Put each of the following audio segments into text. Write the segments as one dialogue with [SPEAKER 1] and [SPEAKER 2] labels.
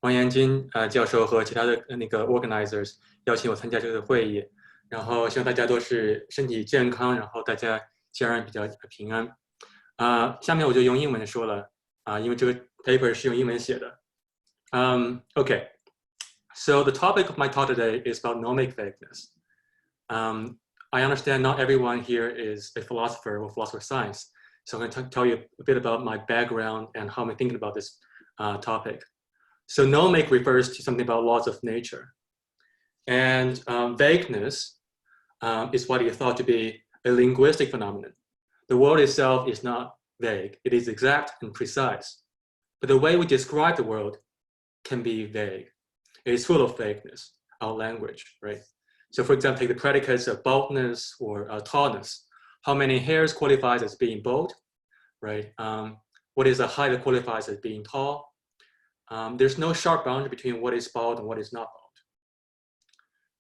[SPEAKER 1] 王延金教授和其他的那个 organizers 邀请我参加这个会议，然后希望大家都是身体健康，然后大家家人比较平安。下面我就用英文说了因为这个 paper 是用英文写的。Okay, so the topic of my talk today is about nomic vagueness. I understand not everyone here is a philosopher or philosopher of science, so I'm going to tell you a bit about my background and how I'm thinking about this topic. So nomic refers to something about laws of nature. And vagueness is what is thought to be a linguistic phenomenon. The world itself is not vague. It is exact and precise. But the way we describe the world can be vague. It is full of vagueness, our language, right? So for example, take the predicates of baldness or tallness. How many hairs qualifies as being bald, right? What is the height that qualifies as being tall? There's no sharp boundary between what is bald and what is not bald.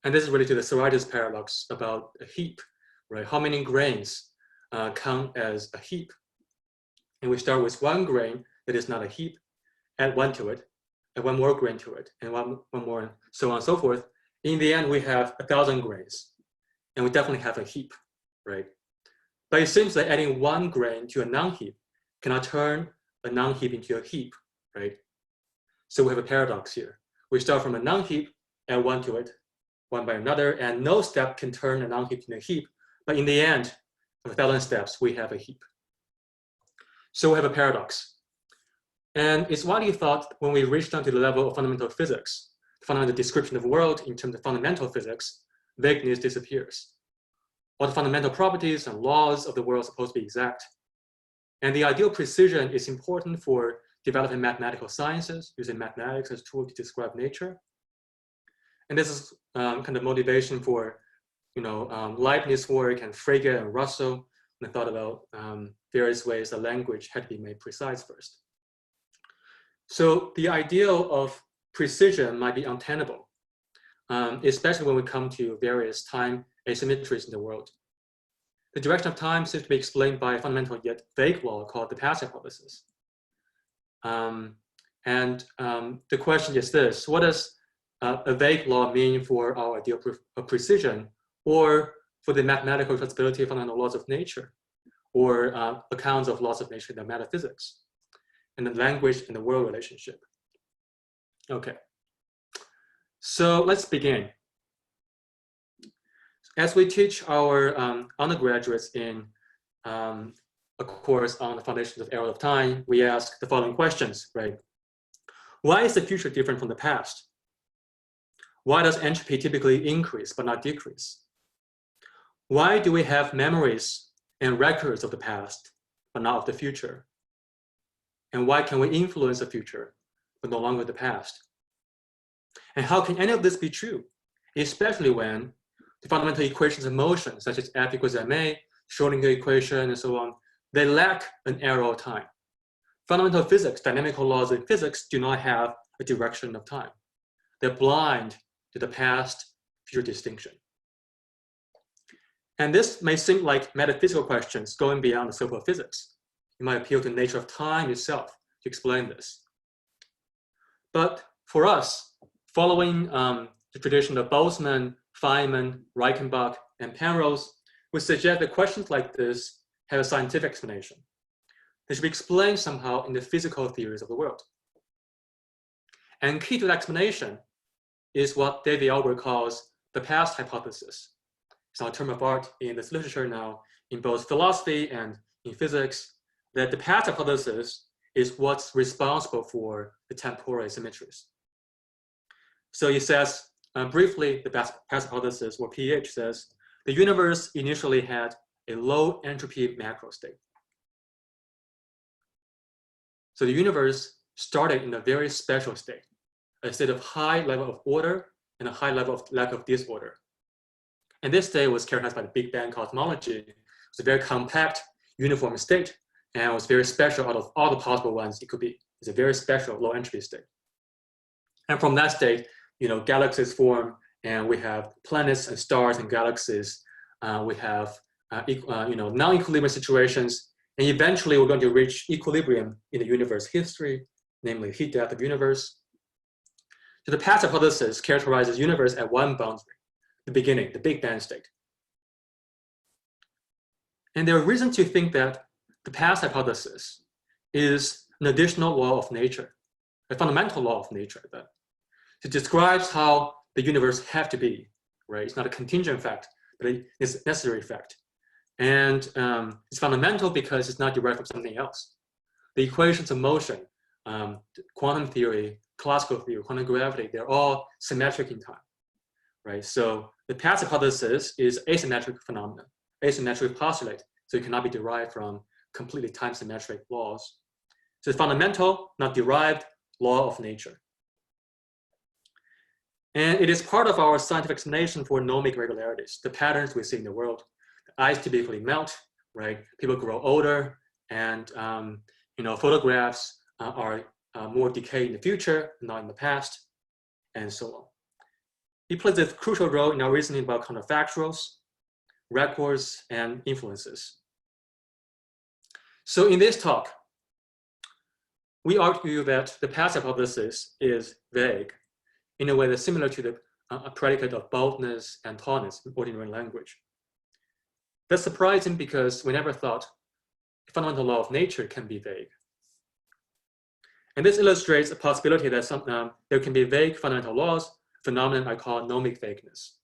[SPEAKER 1] And this is related to the Sorites paradox about a heap, right? How many grains count as a heap? And we start with one grain that is not a heap, add one to it, and one more grain to it, and one more, and so on and so forth. In the end, we have 1,000 grains, and we definitely have a heap, right? But it seems that adding one grain to a non-heap cannot turn a non-heap into a heap, right? So we have a paradox here. We start from a non-heap, add one to it, one by another, and no step can turn a non-heap into a heap. But in the end, of 1,000 steps, we have a heap. So we have a paradox. And it's widely thought when we reach down to the level of fundamental physics, fundamental description of the world in terms of fundamental physics, vagueness disappears. All the fundamental properties and laws of the world are supposed to be exact. And the ideal precision is important for developing mathematical sciences, using mathematics as a tool to describe nature. And this is kind of motivation for, Leibniz work and Frege and Russell, when they thought about various ways that language had to be made precise first. So the ideal of precision might be untenable, especially when we come to various time asymmetries in the world. The direction of time seems to be explained by a fundamental yet vague law called the path hypothesis. The question is this: what does a vague law mean for our ideal of precision, or for the mathematical traceability of fundamental laws of nature, or accounts of laws of nature in the metaphysics, and the language and the world relationship? Okay, so let's begin. As we teach our undergraduates in a course on the foundations of error of time, we ask the following questions, right? Why is the future different from the past? Why does entropy typically increase but not decrease? Why do we have memories and records of the past but not of the future? And why can we influence the future but no longer the past? And how can any of this be true, especially when the fundamental equations of motion, such as F equals ma, Schrodinger equation, and so on, they lack an arrow of time. Fundamental physics, dynamical laws in physics, do not have a direction of time. They're blind to the past-future distinction. And this may seem like metaphysical questions going beyond the scope of physics. It might appeal to the nature of time itself to explain this. But for us, following the tradition of Boltzmann, Feynman, Reichenbach, and Penrose, we suggest that questions like this have a scientific explanation. They should be explained somehow in the physical theories of the world. And key to the explanation is what David Albert calls the past hypothesis. It's now a term of art in this literature now, in both philosophy and in physics, that the past hypothesis is what's responsible for the temporal asymmetries. So he says, briefly, the past hypothesis, or PH, says, the universe initially had a low entropy macro state. So the universe started in a very special state, a state of high level of order and a high level of lack of disorder. And this state was characterized by the Big Bang cosmology. It was a very compact, uniform state, and it was very special out of all the possible ones it could be. It's a very special low entropy state. And from that state, galaxies form, and we have planets and stars and galaxies. We have non-equilibrium situations, and eventually we're going to reach equilibrium in the universe history, namely heat death of universe. So the past hypothesis characterizes the universe at one boundary, the beginning, the Big Bang state. And there are reasons to think that the past hypothesis is an additional law of nature, a fundamental law of nature that it describes how the universe have to be, right? It's not a contingent fact, but it's a necessary fact. And it's fundamental because it's not derived from something else. The equations of motion, quantum theory, classical theory, quantum gravity, they're all symmetric in time, right? So the past hypothesis is asymmetric phenomenon, asymmetric postulate, so it cannot be derived from completely time-symmetric laws. So it's fundamental, not derived, law of nature. And it is part of our scientific explanation for nomic regularities, the patterns we see in the world. The ice typically melt, right? People grow older, and photographs are more decay in the future, not in the past, and so on. It plays a crucial role in our reasoning about counterfactuals, records, and influences. So in this talk, we argue that the past hypothesis is vague in a way that's similar to the predicate of boldness and tallness in ordinary language. That's surprising because we never thought a fundamental law of nature can be vague. And this illustrates a possibility that there can be vague fundamental laws, a phenomenon I call nomic vagueness.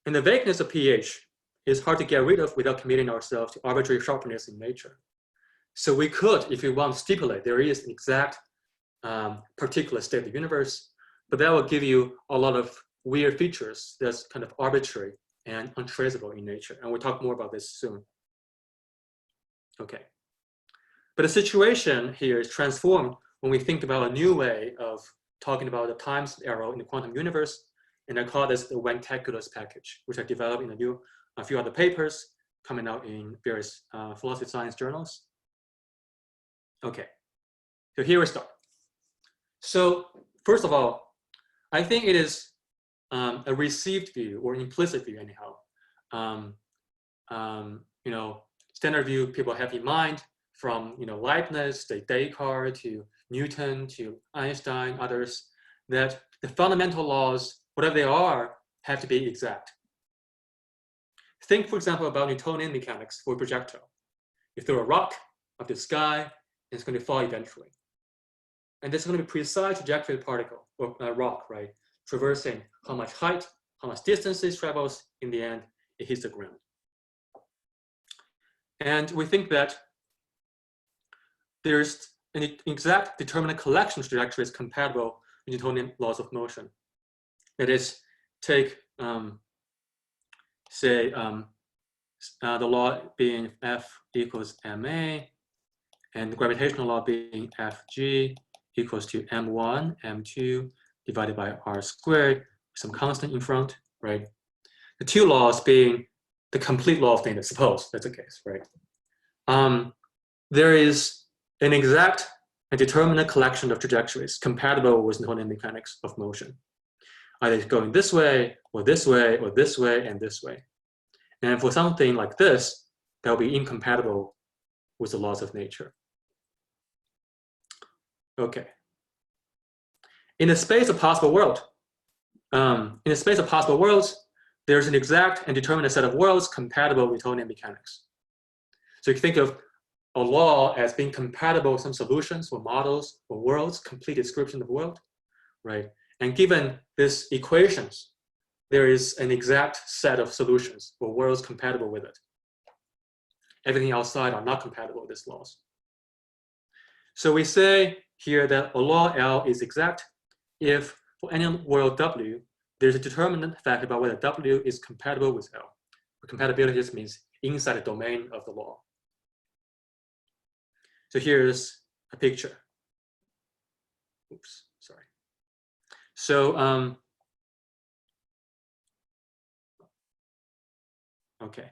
[SPEAKER 1] And the vagueness of pH is hard to get rid of without committing ourselves to arbitrary sharpness in nature. So we could, if we want, stipulate there is an exact particular state of the universe, but that will give you a lot of weird features that's kind of arbitrary and untraceable in nature. And we'll talk more about this soon. Okay. But the situation here is transformed when we think about a new way of talking about the time arrow in the quantum universe. And I call this the Wang-calculus package, which I developed in a few other papers coming out in various philosophy science journals. Okay, so here we start. So first of all, I think it is a received view or implicit view anyhow. Standard view people have in mind from Leibniz, to Descartes, to Newton, to Einstein, others, that the fundamental laws, whatever they are, have to be exact. Think, for example, about Newtonian mechanics for a projectile. You throw a rock up the sky, and it's going to fall eventually. And this is going to be precise trajectory of the particle, or rock, right? Traversing how much height, how much distance it travels, in the end, it hits the ground. And we think that there's an exact determinate collection of trajectories compatible with Newtonian laws of motion. That is, take, say, the law being F equals ma, and the gravitational law being Fg equals to m1, m2 divided by r squared, with some constant in front, right? The two laws being the complete law of things, suppose that's the case, right? There is an exact and determinate collection of trajectories compatible with Newtonian mechanics of motion, either going this way, or this way, or this way, and this way. And for something like this, that will be incompatible with the laws of nature. Okay. In the space of possible worlds, there's an exact and determinate set of worlds compatible with Newtonian mechanics. So you can think of a law as being compatible with some solutions or models or worlds, complete description of the world, right? And given these equations, there is an exact set of solutions or worlds compatible with it. Everything outside are not compatible with these laws. So we say here that a law L is exact if for any world W, there's a determinate fact about whether W is compatible with L. Compatibility just means inside the domain of the law. So here's a picture. Oops, sorry. So, okay.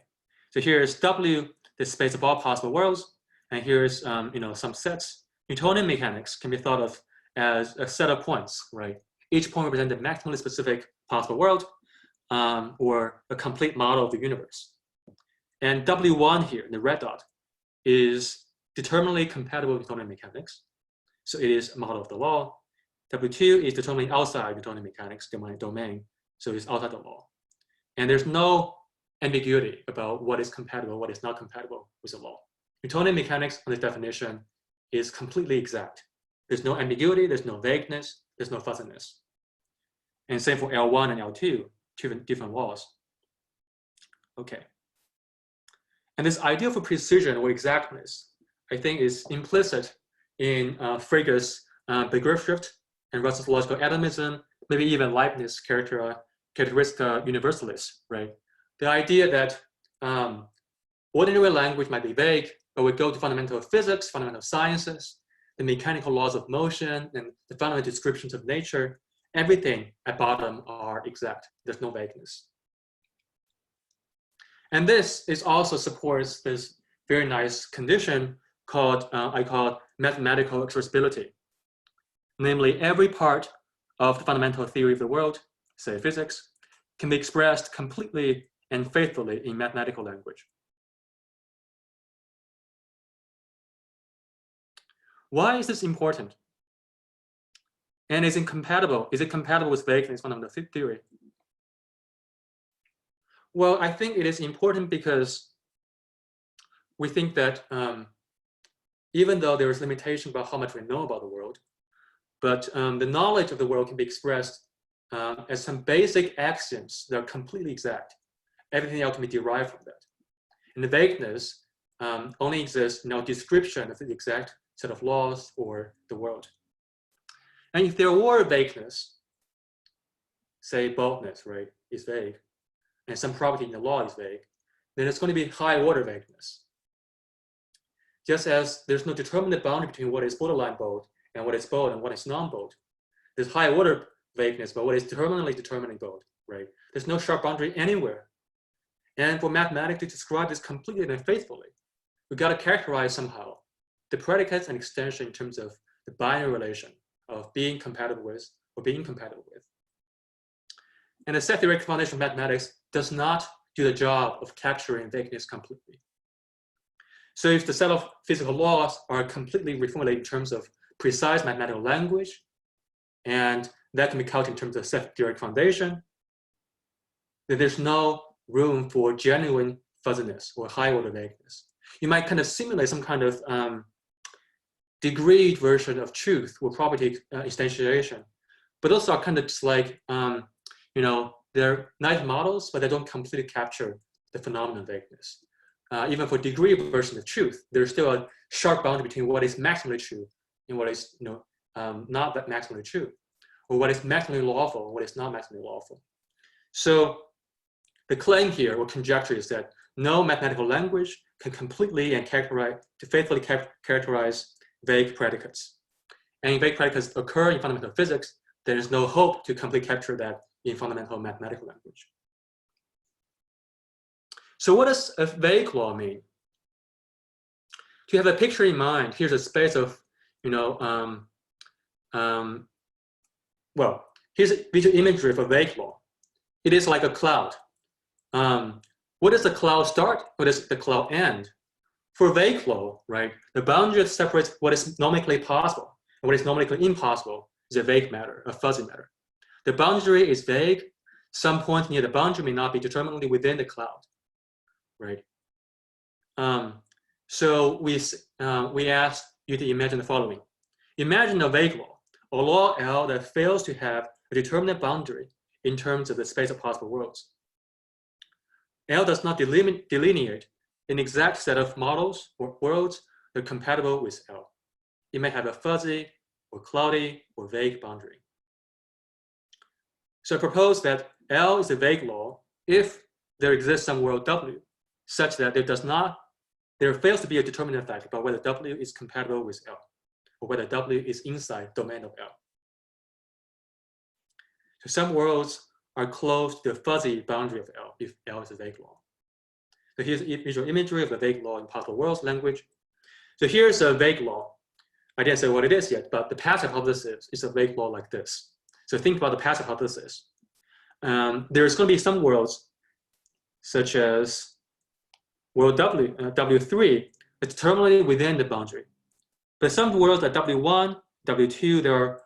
[SPEAKER 1] So here's W, the space of all possible worlds, and here's some sets. Newtonian mechanics can be thought of as a set of points, right? Each point represents a maximally specific possible world, or a complete model of the universe. And W1 here, the red dot, is determinately compatible with Newtonian mechanics. So it is a model of the law. W2 is determining outside Newtonian mechanics, domain. So it's outside the law. And there's no ambiguity about what is compatible, what is not compatible with the law. Newtonian mechanics, on this definition, is completely exact. There's no ambiguity, there's no vagueness, there's no fuzziness. And same for L1 and L2, two different laws. Okay. And this ideal for precision or exactness, I think, is implicit in Frege's Begriffsschrift and Russell's logical atomism, maybe even Leibniz characteristic universalis, right? The idea that ordinary language might be vague, but we go to fundamental physics, fundamental sciences, the mechanical laws of motion, and the fundamental descriptions of nature, everything at bottom are exact. There's no vagueness. And this is also supports this very nice condition called, I call it mathematical expressibility. Namely, every part of the fundamental theory of the world, say physics, can be expressed completely and faithfully in mathematical language. Why is this important? And is it compatible? Is it compatible with vagueness fundamental theory? Well, I think it is important because we think that even though there is limitation about how much we know about the world, but the knowledge of the world can be expressed as some basic axioms that are completely exact. Everything else can be derived from that. And the vagueness only exists in our description of the exact set of laws or the world. And if there were vagueness, say baldness, right, is vague, and some property in the law is vague, then it's going to be high order vagueness. Just as there's no determinate boundary between what is borderline bold and what is bold and what is non-bold. There's high order vagueness, but what is determinately determining bold, right? There's no sharp boundary anywhere. And for mathematics to describe this completely and faithfully, we've got to characterize somehow the predicates and extension in terms of the binary relation of being compatible with or being incompatible with. And the set theoretic foundation of mathematics does not do the job of capturing vagueness completely. So if the set of physical laws are completely reformulated in terms of precise mathematical language, and that can be calculated in terms of set theoretic foundation, then there's no room for genuine fuzziness or high order vagueness. You might kind of simulate some kind of degreed version of truth or property instantiation, but those are kind of just like, they're nice models, but they don't completely capture the phenomenon of vagueness. Even for degree version of truth, there's still a sharp boundary between what is maximally true and what is not that maximally true, or what is maximally lawful and what is not maximally lawful. So the claim here or conjecture is that no mathematical language can completely and faithfully characterize vague predicates. And if vague predicates occur in fundamental physics, there is no hope to completely capture that in fundamental mathematical language. So what does a vague law mean? To have a picture in mind, here's a space of, here's a visual imagery of a vague law. It is like a cloud. Where does the cloud start? Where does the cloud end? For a vague law, right, the boundary that separates what is nomenclatically possible and what is nomenclatically impossible is a vague matter, a fuzzy matter. The boundary is vague. Some point near the boundary may not be determinately within the cloud, right? So we asked you to imagine the following. Imagine a vague law, a law L that fails to have a determinate boundary in terms of the space of possible worlds. L does not delineate an exact set of models or worlds that are compatible with L. It may have a fuzzy or cloudy or vague boundary. So I propose that L is a vague law if there exists some world W such that there fails to be a determinate fact about whether W is compatible with L or whether W is inside domain of L. So some worlds are close to the fuzzy boundary of L if L is a vague law. So here's visual imagery of the vague law in possible worlds language. So here's a vague law. I didn't say what it is yet, but the passive hypothesis is a vague law like this. So think about the passive hypothesis. There's going to be some worlds, such as world W3, that's determinately within the boundary. But some worlds at W1 W2, they're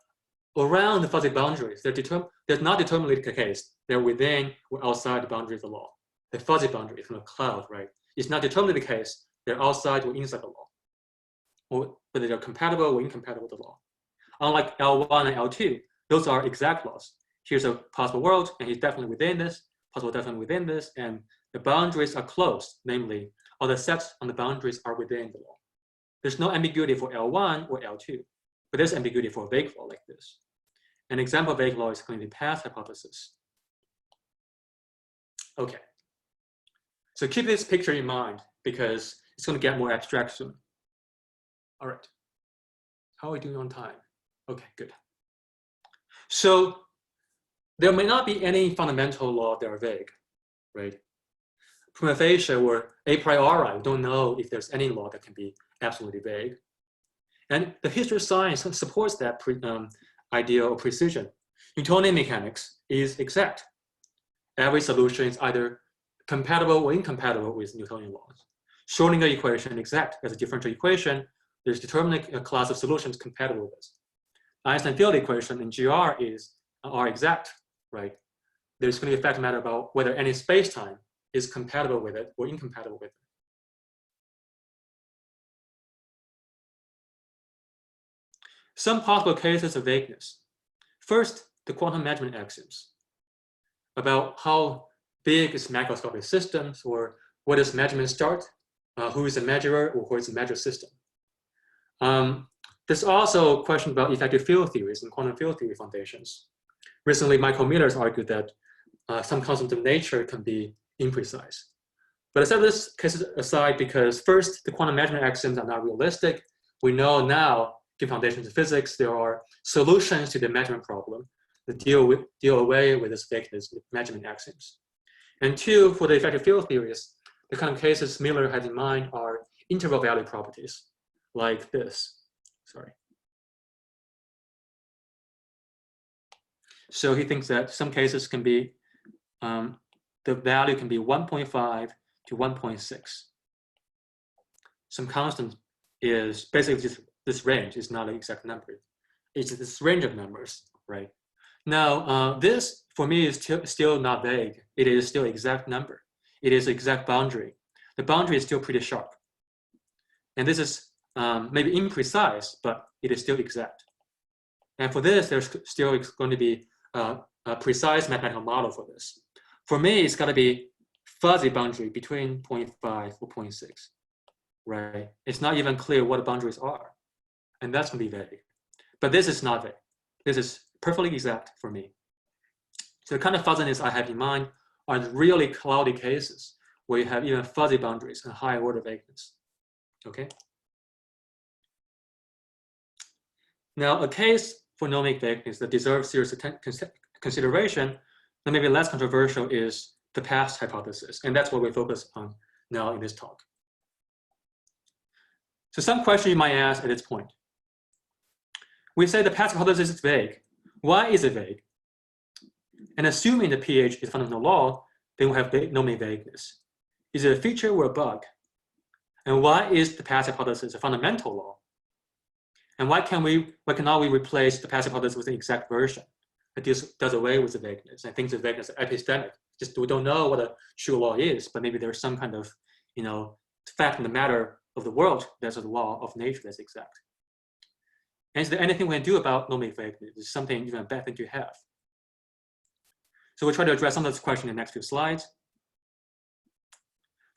[SPEAKER 1] around the fuzzy boundaries. They're not determinately the case. They're within or outside the boundary of the law. The fuzzy boundary from a cloud, right? It's not determinately the case. They're outside or inside the law, or whether they're compatible or incompatible with the law. Unlike L1 and L2, those are exact laws. Here's a possible world, and he's definitely within this, possible definitely within this, and the boundaries are closed, namely, all the sets on the boundaries are within the law. There's no ambiguity for L1 or L2, but there's ambiguity for a vague law like this. An example of vague law is going to be path hypothesis. Okay. So keep this picture in mind because it's going to get more abstract soon. All right. How are we doing on time? Okay, good. So there may not be any fundamental law that are vague, right? Prima facie or a priori, we don't know if there's any law that can be absolutely vague. And the history of science supports that idea of precision. Newtonian mechanics is exact. Every solution is either compatible or incompatible with Newtonian laws. Schrodinger equation exact as a differential equation. There's determinate a class of solutions compatible with this. Einstein field equation and GR are exact, right? There's going to be a fact matter about whether any space-time is compatible with it or incompatible with it. Some possible cases of vagueness. First, the quantum measurement axioms about how big is macroscopic systems, or where does measurement start, who is the measurer, or who is the measure system. There's also a question about effective field theories and quantum field theory foundations. Recently, Michael Miller has argued that some constants of nature can be imprecise. But I set this case aside because first, the quantum measurement axioms are not realistic. We know now, given foundations of physics, there are solutions to the measurement problem that deal away with this vagueness with measurement axioms. And two, for the effective field theories, the kind of cases Miller had in mind are interval value properties, like this. Sorry. So he thinks that some cases can be, the value can be 1.5 to 1.6. Some constant is basically just this range. It's not an exact number. It's this range of numbers, right? Now, this for me is still not vague. It is still exact number. It is exact boundary. The boundary is still pretty sharp. And this is maybe imprecise, but it is still exact. And for this, there's still going to be a precise mathematical model for this. For me, it's got to be fuzzy boundary between 0.5 or 0.6, right? It's not even clear what the boundaries are. And that's going to be vague. But this is not vague. This is perfectly exact for me. So the kind of fuzziness I have in mind are the really cloudy cases where you have even fuzzy boundaries and high order vagueness, okay? Now, a case for nomic vagueness that deserves serious consideration, and maybe less controversial, is the path hypothesis. And that's what we focus on now in this talk. So some question you might ask at this point. We say the path hypothesis is vague. Why is it vague? And assuming the pH is fundamental law, then we have nomic vagueness. Is it a feature or a bug? And why is the path hypothesis a fundamental law? And why cannot we replace the path hypothesis with an exact version that does away with the vagueness and thinks the vagueness is epistemic? Just we don't know what a true law is, but maybe there's some kind of, fact in the matter of the world that's a law of nature that's exact. And is there anything we can do about nomic vagueness? It's something even a bad thing to have. So we'll try to address some of this question in the next few slides.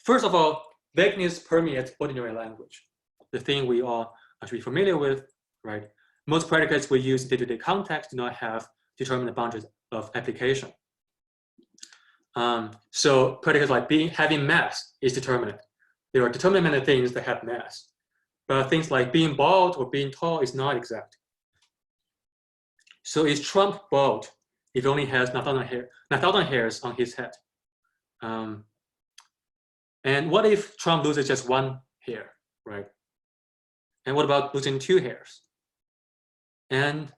[SPEAKER 1] First of all, vagueness permeates ordinary language, the thing we all should be familiar with, right? Most predicates we use in day-to-day context do not have determined boundaries of application. So predicates like having mass is determinate. There are determinate things that have mass. But things like being bald or being tall is not exact. So is Trump bald if he only has 9,000 hairs on his head? And what if Trump loses just one hair, right? And what about losing 2 hairs? And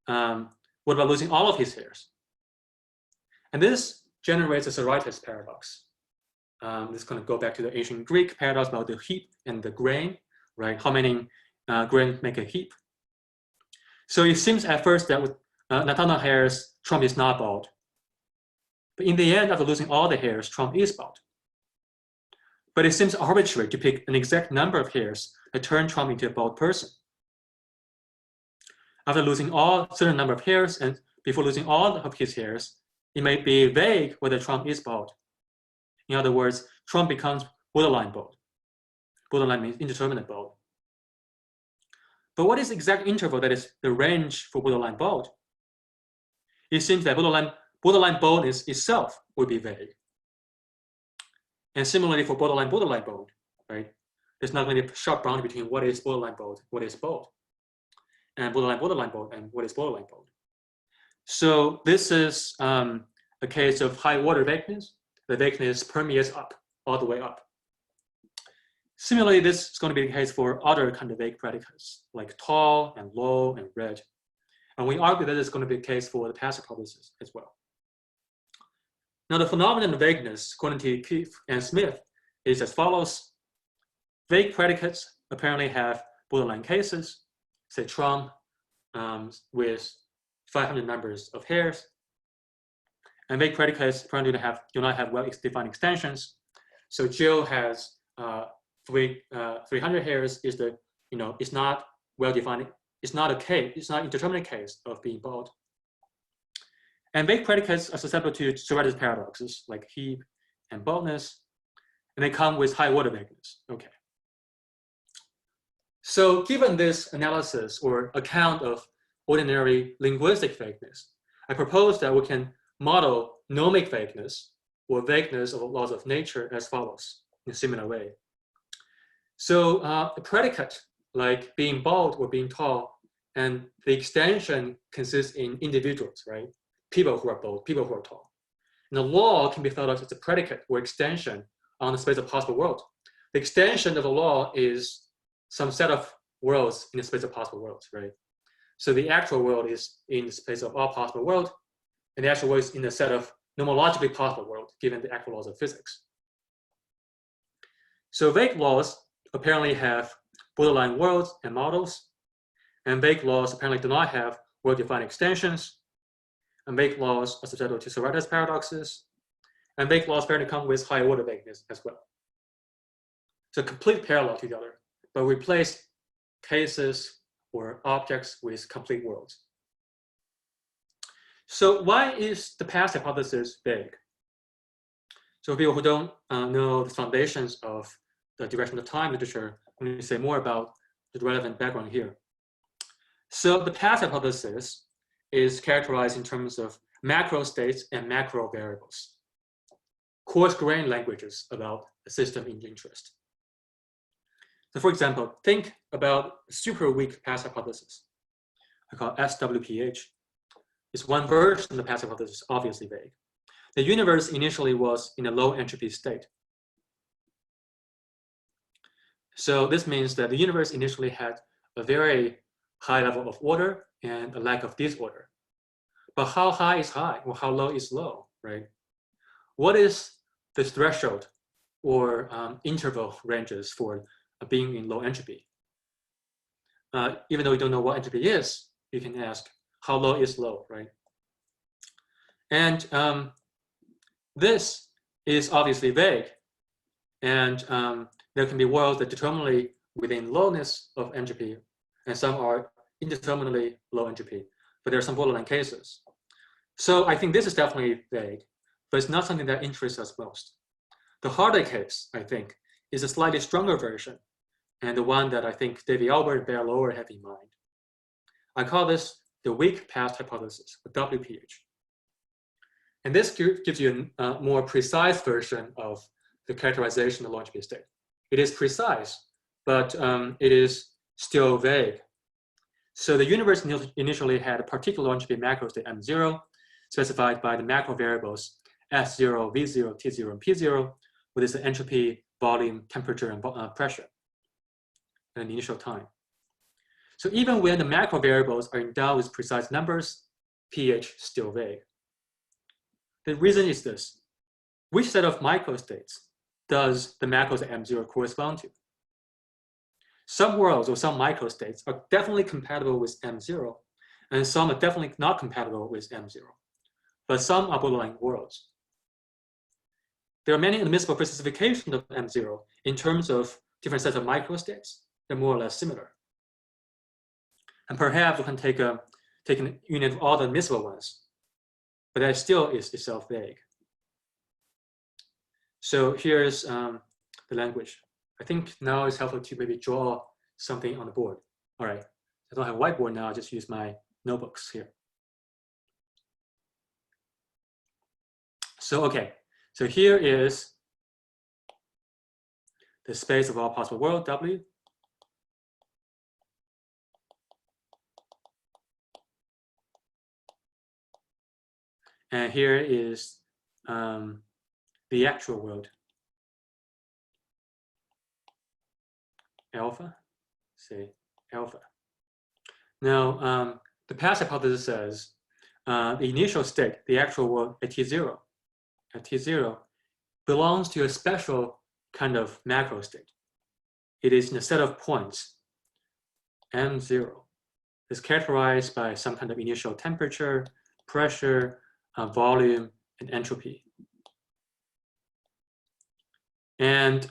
[SPEAKER 1] what about losing all of his hairs? And this generates a Sorites paradox. This is going to go back to the ancient Greek paradox about the heap and the grain, right? How many grains make a heap? So it seems at first that with Nathaniel hairs, Trump is not bald. But in the end, after losing all the hairs, Trump is bald. But it seems arbitrary to pick an exact number of hairs that turn Trump into a bald person. After losing all certain number of hairs and before losing all of his hairs, it may be vague whether Trump is bald. In other words, Trump becomes borderline bald. Borderline means indeterminate bald. But what is the exact interval that is the range for borderline bald? It seems that borderline baldness itself would be vague. And similarly for borderline bald, right? There's not going to be a sharp boundary between what is borderline bald, what is bald, and borderline bald, and what is borderline bald. So this is a case of high water vagueness. The vagueness permeates up, all the way up. Similarly, this is going to be the case for other kind of vague predicates, like tall and low and red. And we argue that it's going to be the case for the passive hypothesis as well. Now, the phenomenon of vagueness, according to Keith and Smith, is as follows. Vague predicates apparently have borderline cases, say Trump with 500 numbers of hairs. And vague predicates apparently do not have well-defined extensions. So Jill has 300 hairs is not well-defined. It's not an indeterminate case of being bald. And vague predicates are susceptible to Serratus paradoxes like heap and baldness, and they come with high water vagueness. Okay. So given this analysis or account of ordinary linguistic vagueness, I propose that we can model nomic vagueness or vagueness of laws of nature as follows in a similar way. So a predicate like being bald or being tall, and the extension consists in individuals, right? People who are bald, people who are tall. And the law can be thought of as a predicate or extension on the space of possible world. The extension of the law is some set of worlds in the space of possible worlds, right? So the actual world is in the space of all possible world, and the actual world is in the set of nomologically possible world, given the actual laws of physics. So vague laws apparently have borderline worlds and models, and vague laws apparently do not have well-defined extensions, and vague laws are susceptible to Serratus paradoxes, and vague laws apparently come with high order vagueness as well. So complete parallel to the other, but replace cases or objects with complete worlds. So why is the past hypothesis vague? So for people who don't know the foundations of the direction of time literature, I'm going to say more about the relevant background here. So the past hypothesis is characterized in terms of macro states and macro variables, coarse-grained languages about a system in interest. So for example, think about a super weak past hypothesis. I call it SWPH. It's one version of the past hypothesis, obviously vague. The universe initially was in a low entropy state. So this means that the universe initially had a very high level of order and a lack of disorder. But how high is high or how low is low, right? What is the threshold or interval ranges for being in low entropy? Even though we don't know what entropy is, you can ask how low is low, right? And this is obviously vague. And there can be worlds that determinately within lowness of entropy, and some are indeterminately low entropy, but there are some borderline cases. So I think this is definitely vague, but it's not something that interests us most. The harder case, I think, is a slightly stronger version, and the one that I think David Albert and Bear Lower have in mind. I call this the weak past hypothesis, or WPH. And this gives you a more precise version of the characterization of low entropy state. It is precise, but it is still vague. So the universe initially had a particular low entropy macro state M0, specified by the macro variables S0, V0, T0, and P0, with its entropy, volume, temperature, and pressure at an initial time. So even when the macro variables are endowed with precise numbers, pH is still vague. The reason is this: which set of microstates does the macros at M0 correspond to? Some worlds or some microstates are definitely compatible with M0, and some are definitely not compatible with M0, but some are borderline worlds. There are many admissible specifications of M0 in terms of different sets of microstates. They're more or less similar. And perhaps we can take a unit of all the admissible ones, but that still is itself vague. So here's the language. I think now it's helpful to maybe draw something on the board. All right, I don't have a whiteboard now, I'll just use my notebooks here. So, okay, so here is the space of all possible worlds, W. And here is the actual world, alpha, say alpha. Now, the past hypothesis says the initial state, the actual world at T0, belongs to a special kind of macro state. It is in a set of points, M0. It's characterized by some kind of initial temperature, pressure, volume, and entropy. And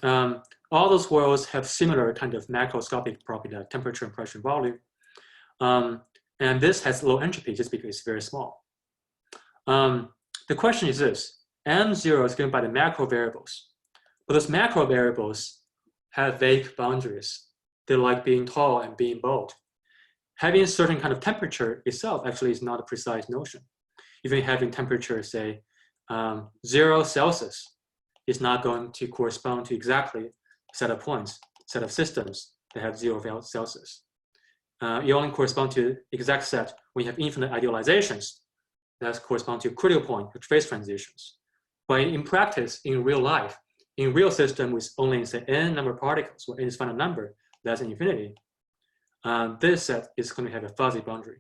[SPEAKER 1] all those worlds have similar kind of macroscopic property, like temperature and pressure and volume. And this has low entropy just because it's very small. The question is this: M0 is given by the macro variables, but those macro variables have vague boundaries. They're like being tall and being bold. Having a certain kind of temperature itself actually is not a precise notion. Even having temperature, say, 0 Celsius, is not going to correspond to exactly a set of points, set of systems that have 0 Celsius. You only correspond to exact set when you have infinite idealizations that correspond to critical point, with phase transitions. But in practice, in real life, in real system with only, say, n number of particles, or n is finite number, less than infinity, this set is going to have a fuzzy boundary.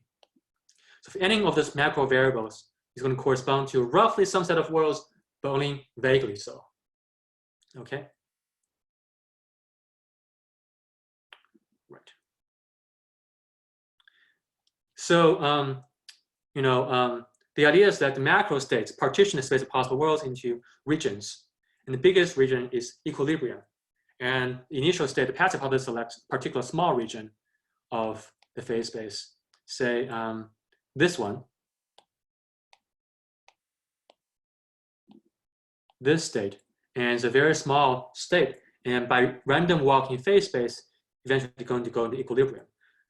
[SPEAKER 1] So if any of these macro variables is going to correspond to roughly some set of worlds, but only vaguely so. Okay? Right. So, the idea is that the macro states partition the space of possible worlds into regions. And the biggest region is equilibrium. And the initial state, the passive hypothesis selects a particular small region of the phase space, say this one, this state, and it's a very small state. And by random walk in phase space, eventually going to go into equilibrium.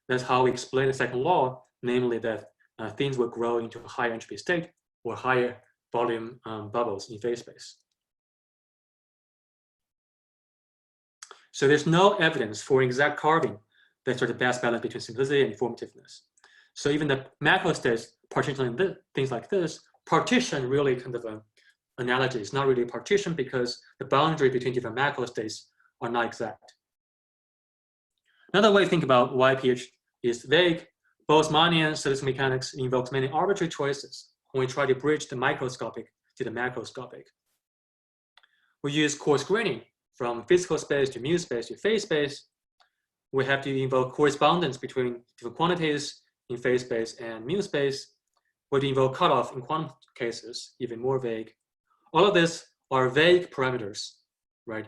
[SPEAKER 1] That's how we explain the second law, namely that things will grow into a higher entropy state or higher volume bubbles in phase space. So there's no evidence for exact carving that's sort of the best balance between simplicity and informativeness. So even the macro states, partitioning things like this, partition really kind of an analogy. It's not really a partition because the boundary between different macro states are not exact. Another way to think about why pH is vague, Boltzmannian statistical mechanics invokes many arbitrary choices when we try to bridge the microscopic to the macroscopic. We use coarse graining from physical space to mu space to phase space. We have to invoke correspondence between different quantities in phase space and mu space. We have to invoke cutoff in quantum cases, even more vague. All of this are vague parameters, right?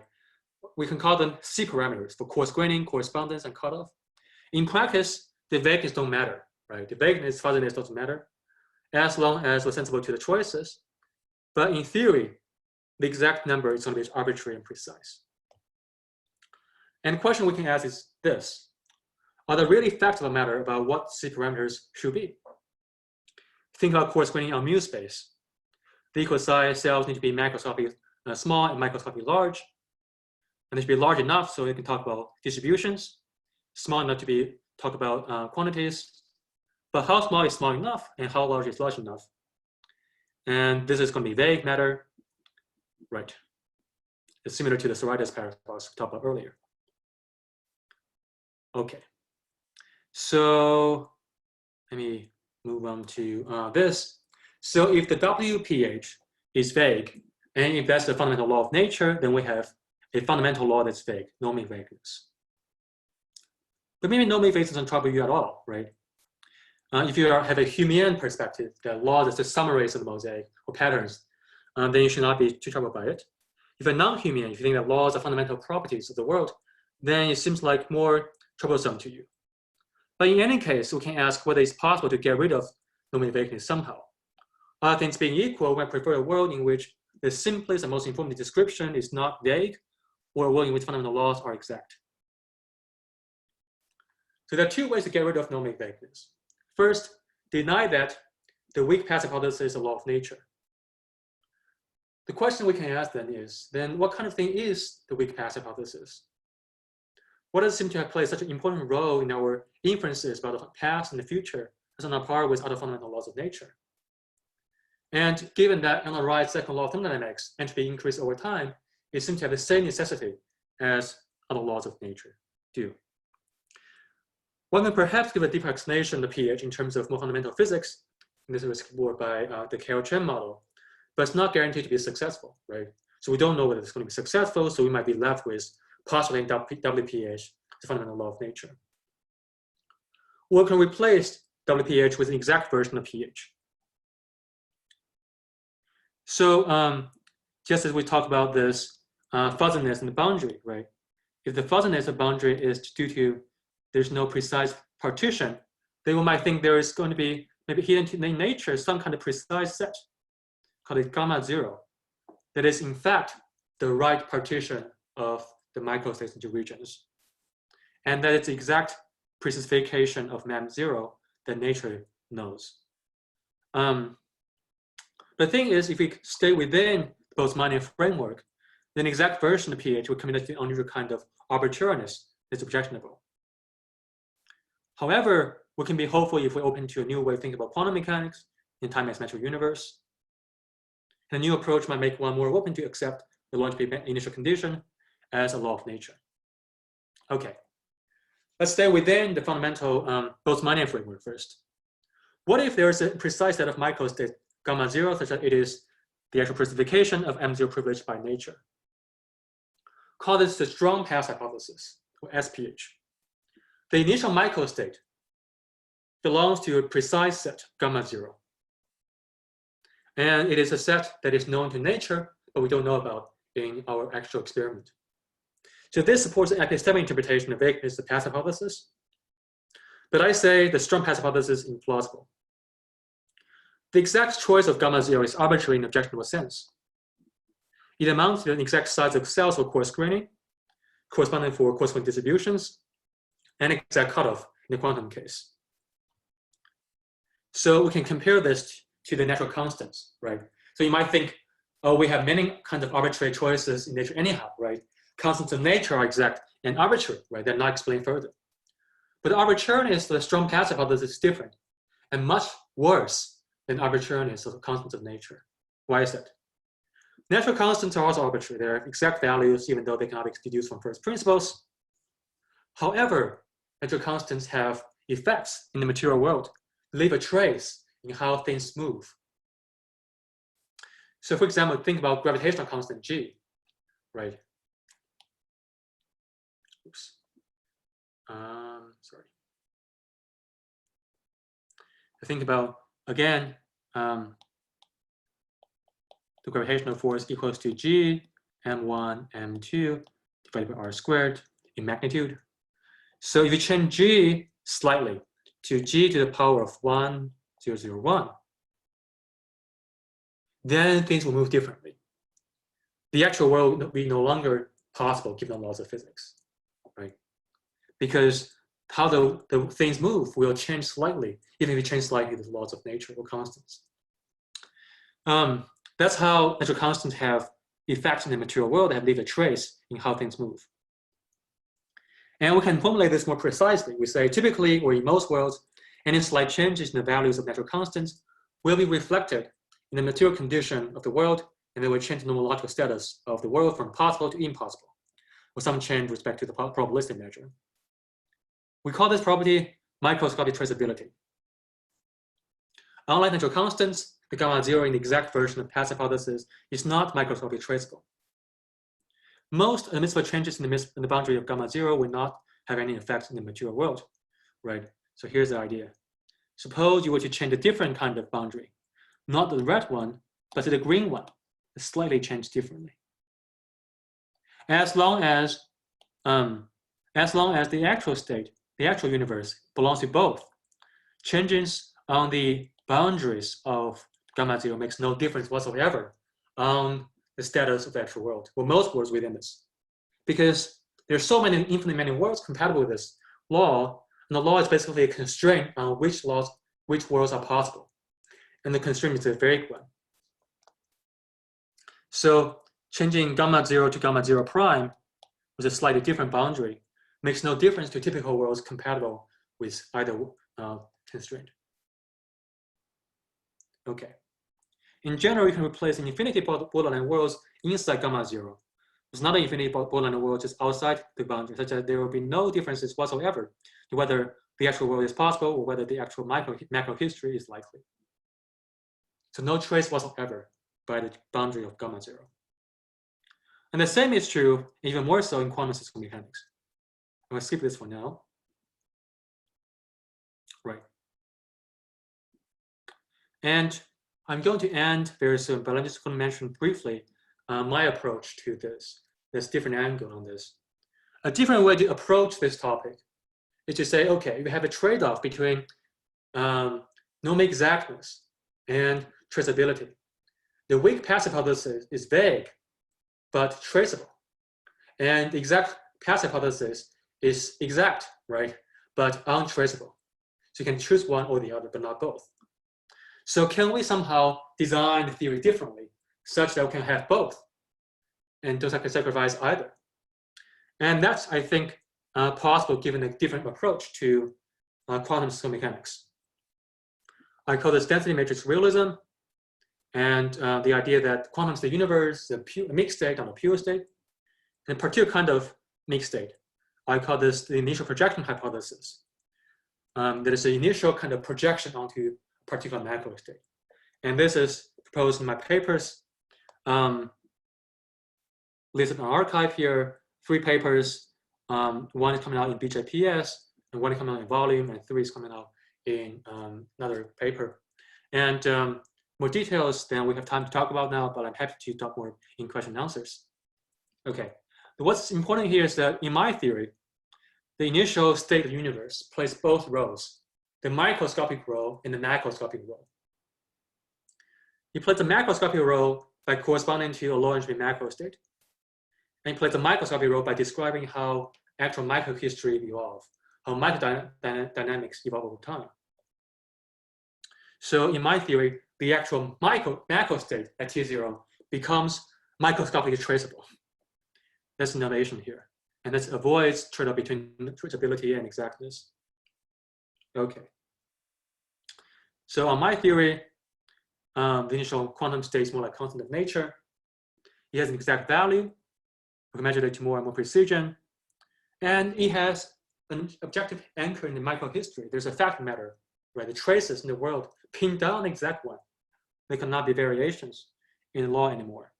[SPEAKER 1] We can call them C parameters for coarse graining, correspondence, and cutoff. In practice, the vagueness don't matter, right? The vagueness, fuzziness doesn't matter as long as we're sensible to the choices. But in theory, the exact number is going to be arbitrary and precise. And the question we can ask is this: are there really facts of the matter about what C parameters should be? Think about coarse graining on mu space. The equal size cells need to be macroscopically small and microscopically large. And they should be large enough so we can talk about distributions, small enough to talk about quantities. But how small is small enough and how large is large enough? And this is going to be vague matter, right? It's similar to the Sorites paradox we talked about earlier. Okay, so let me move on to this. So if the WPH is vague, and if that's the fundamental law of nature, then we have a fundamental law that's vague, normative vagueness. But maybe normative vagueness doesn't trouble you at all, right? If you have a Humean perspective, that laws is just summaries of the mosaic or patterns, then you should not be too troubled by it. If you're non-Humean, if you think that laws are fundamental properties of the world, then it seems like more troublesome to you. But in any case, we can ask whether it's possible to get rid of nominal vagueness somehow. Other things being equal, we prefer a world in which the simplest and most informative description is not vague, or a world in which fundamental laws are exact. So there are two ways to get rid of nominal vagueness. First, deny that the weak path hypothesis is a law of nature. The question we can ask then is, what kind of thing is the weak path hypothesis? What does it seem to have played such an important role in our inferences about the past and the future as on a par with other fundamental laws of nature? And given that on the right second law of thermodynamics, entropy increase over time, it seems to have the same necessity as other laws of nature do. One can perhaps give a deeper explanation of the pH in terms of more fundamental physics, and this was explored by the Chen model, but it's not guaranteed to be successful, right? So we don't know whether it's going to be successful, so we might be left with postulating WPH, the fundamental law of nature. Or we can replace WPH with an exact version of pH. So just as we talked about this fuzziness in the boundary, right? If the fuzziness of boundary is due to there's no precise partition, then we might think there is going to be maybe hidden in nature some kind of precise set called a gamma zero that is in fact the right partition of the microstates into regions. And that it's the exact precisification of MAM zero that nature knows. The thing is, if we stay within the Boltzmannian framework, then the exact version of pH would commit to an unusual kind of arbitrariness that's objectionable. However, we can be hopeful if we open to a new way of thinking about quantum mechanics in time-asymmetric universe. And a new approach might make one more open to accept the law entropy initial condition as a law of nature. Okay, let's stay within the fundamental Boltzmannian framework first. What if there is a precise set of microstates gamma zero such that it is the actual precisification of M0 privilege by nature? Call this the strong path hypothesis, or SPH. The initial microstate belongs to a precise set, gamma zero. And it is a set that is known to nature, but we don't know about in our actual experiment. So this supports an epistemic interpretation of vagueness, the path hypothesis. But I say the strong path hypothesis is implausible. The exact choice of gamma zero is arbitrary in objectionable sense. It amounts to an exact size of cells for coarse graining, corresponding for corresponding distributions, and exact cutoff in the quantum case. So we can compare this to the natural constants, right? So you might think, oh, we have many kinds of arbitrary choices in nature anyhow, right? Constants of nature are exact and arbitrary, right? They're not explained further. But the arbitrariness of the strong path hypothesis is different and much worse than arbitrariness of the constants of nature. Why is that? Natural constants are also arbitrary. They're exact values, even though they cannot be deduced from first principles. However, natural constants have effects in the material world, leave a trace in how things move. So for example, think about gravitational constant G, right? Oops. Sorry. Think about, again, the gravitational force equals to G, M1, M2, divided by R squared in magnitude. So if you change G slightly to G to the power of 1001, then things will move differently. The actual world will be no longer possible given the laws of physics, right? Because how the things move will change slightly, even if you change slightly the laws of nature or constants. That's how natural constants have effects in the material world that have leave a trace in how things move. And we can formulate this more precisely. We say typically, or in most worlds, any slight changes in the values of natural constants will be reflected in the material condition of the world, and they will change the nomological status of the world from possible to impossible, or some change with respect to the probabilistic measure. We call this property microscopic traceability. Unlike natural constants, the gamma zero in the exact version of path hypothesis is not microscopically traceable. Most admissible changes in the boundary of gamma zero will not have any effect in the material world, right? So here's the idea. Suppose you were to change a different kind of boundary, not the red one, but the green one, slightly changed differently. As long as the actual state, the actual universe belongs to both, changes on the boundaries of gamma 0 makes no difference whatsoever on the status of the actual world, or most worlds within this. Because there's so many, infinitely many worlds compatible with this law, and the law is basically a constraint on which worlds are possible. And the constraint is a vague one. So changing gamma 0 to gamma 0 prime with a slightly different boundary makes no difference to typical worlds compatible with either constraint. Okay. In general, you can replace an infinity borderline worlds inside gamma 0. There's not an infinity borderline world just outside the boundary, such that there will be no differences whatsoever to whether the actual world is possible or whether the actual macro history is likely. So no trace whatsoever by the boundary of gamma 0. And the same is true, even more so, in quantum statistical mechanics. I'm going to skip this for now. Right. And I'm going to end very soon, but I'm just going to mention briefly my approach to this. There's a different angle on this. A different way to approach this topic is to say, okay, you have a trade-off between normal exactness and traceability. The weak passive hypothesis is vague, but traceable. And the exact passive hypothesis is exact, right? But untraceable. So you can choose one or the other, but not both. So can we somehow design the theory differently such that we can have both and don't have to sacrifice either? And that's, I think, possible given a different approach to quantum statistical mechanics. I call this density matrix realism, and the idea that quantum is the universe, a mixed state on a pure state, and a particular kind of mixed state. I call this the initial projection hypothesis. That is the initial kind of projection onto a particular macro state. And this is proposed in my papers. Listed on archive here, 3 papers. One is coming out in BJPS, and one is coming out in volume, and 3 is coming out in another paper. And more details than we have time to talk about now, but I'm happy to talk more in question and answers. Okay, but what's important here is that in my theory, the initial state of the universe plays both roles, the microscopic role and the macroscopic role. You play the macroscopic role by corresponding to a low entropy macro state. And you play the microscopic role by describing how actual microhistory evolve, how microdynamics evolve over time. So in my theory, the actual macro state at T0 becomes microscopically traceable. That's the innovation here. And this avoids trade-off between traceability and exactness. Okay. So on my theory, the initial quantum state is more like constant of nature. It has an exact value. We can measure it to more and more precision. And it has an objective anchor in the microhistory. There's a fact matter, right? The traces in the world pin down the exact one. There cannot be variations in the law anymore.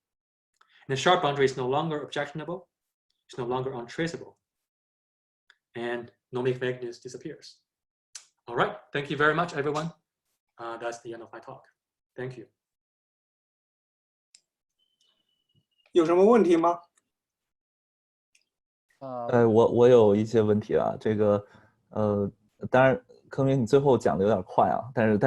[SPEAKER 1] And the sharp boundary is no longer objectionable. It's no longer untraceable. And normal vagueness disappears. All right, thank you very much, everyone. That's the end of my talk. Thank you.
[SPEAKER 2] 有什么问题吗？
[SPEAKER 3] 我有一些问题啊，这个当然柯明你最后讲的有点快啊，但是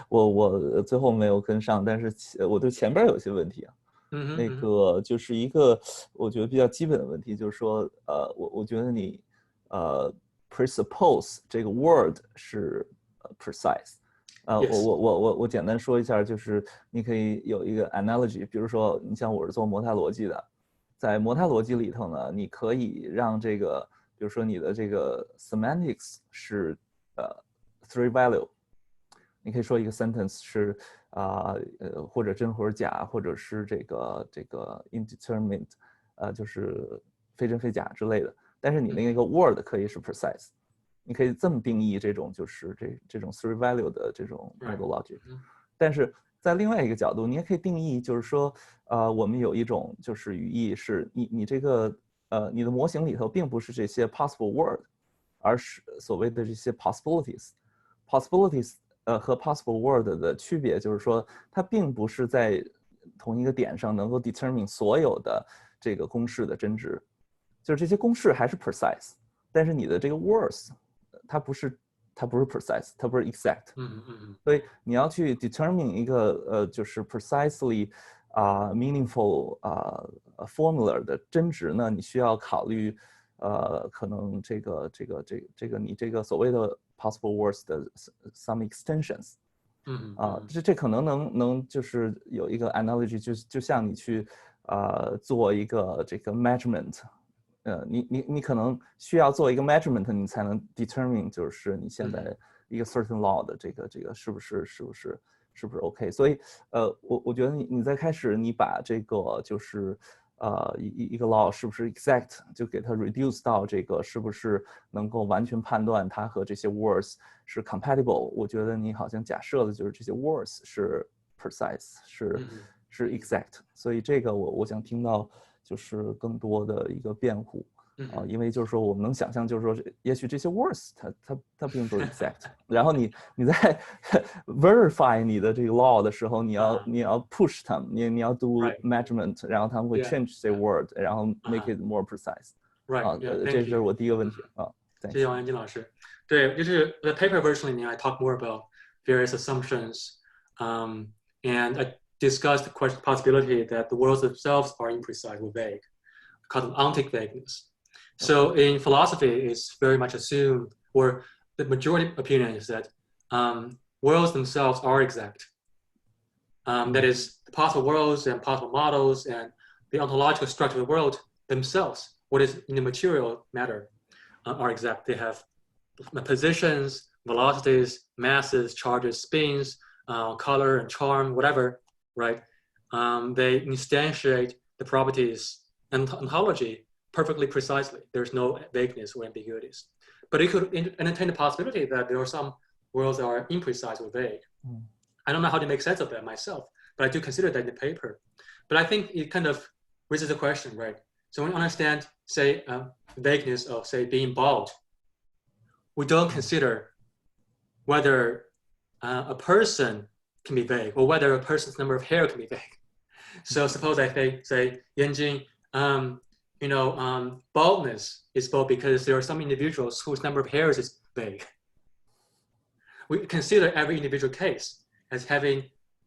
[SPEAKER 3] 我最后没有跟上，但是我对前边有些问题啊。那个就是一个我觉得比较基本的问题，就是说我觉得你presuppose 这个 word 是precise。我简单说一下，就是你可以有一个 analogy， 比如说你像我是做模态逻辑的，在模态逻辑里头呢，你可以让这个，比如说你的这个 semantics 是three value， 你可以说一个 sentence 是或者真或者假，或者是这个 indeterminate， 就是非真非假之类的。但是你那个 word 可以是 precise。你可以这么定义这种就是这种 three value 的这种 model logic， 但是在另外一个角度，你也可以定义，就是说，我们有一种就是语义是你这个你的模型里头并不是这些 possible word， 而是所谓的这些 possibilities 和 possible word 的区别就是说，它并不是在同一个点上能够 determine 所有的这个公式的真值，就是这些公式还是 precise， 但是你的这个 words 它不是 precise， 它不是 exact。所以你要去 determine 一个就是 precisely meaningful formula 的真值呢，你需要考虑可能这个你这个所谓的 possible words 的 some extensions。这可能能就是有一个 analogy， 就像你去做一个这个 measurement， 你可能需要做一个 measurement， 你才能 determine 就是你现在一个 certain law 的这个是不是 OK。所以我觉得你在开始你把这个就是一个 law 是不是 exact 就给它 reduce 到这个是不是能够完全判断它和这些 words 是 compatible。我觉得你好像假设的就是这些 words 是 precise， 是 exact。所以这个我想听到就是更多的一个辩护。因为就是说我们能想象，就是说也许这些 words 它并不是 exact， 然后你在verify 你的这个 law 的时候，你要 push 它们，你要 do measurement， 然后他们会 change the word， 然后 make it more precise。这是我第一个问题
[SPEAKER 1] 谢谢王彦金老师。对，就是 the paper version 里面 I talk more about various assumptions, and I discussed the possibility that the words themselves are imprecise or vague, called ontic vagueness. So in philosophy, it's very much assumed, or the majority opinion is that worlds themselves are exact. That is, the possible worlds and possible models and the ontological structure of the world themselves, what is in the material matter, are exact. They have positions, velocities, masses, charges, spins, color and charm, whatever, right? They instantiate the properties and ontology perfectly precisely. There's no vagueness or ambiguities. But it could entertain the possibility that there are some worlds that are imprecise or vague. I don't know how to make sense of that myself, but I do consider that in the paper. But I think it kind of raises the question, right? So when we understand, say, vagueness of, say, being bald, we don't consider whether a person can be vague or whether a person's number of hair can be vague. So suppose I say, Yanjing, baldness is both because there are some individuals whose number of hairs is vague. We consider every individual case as having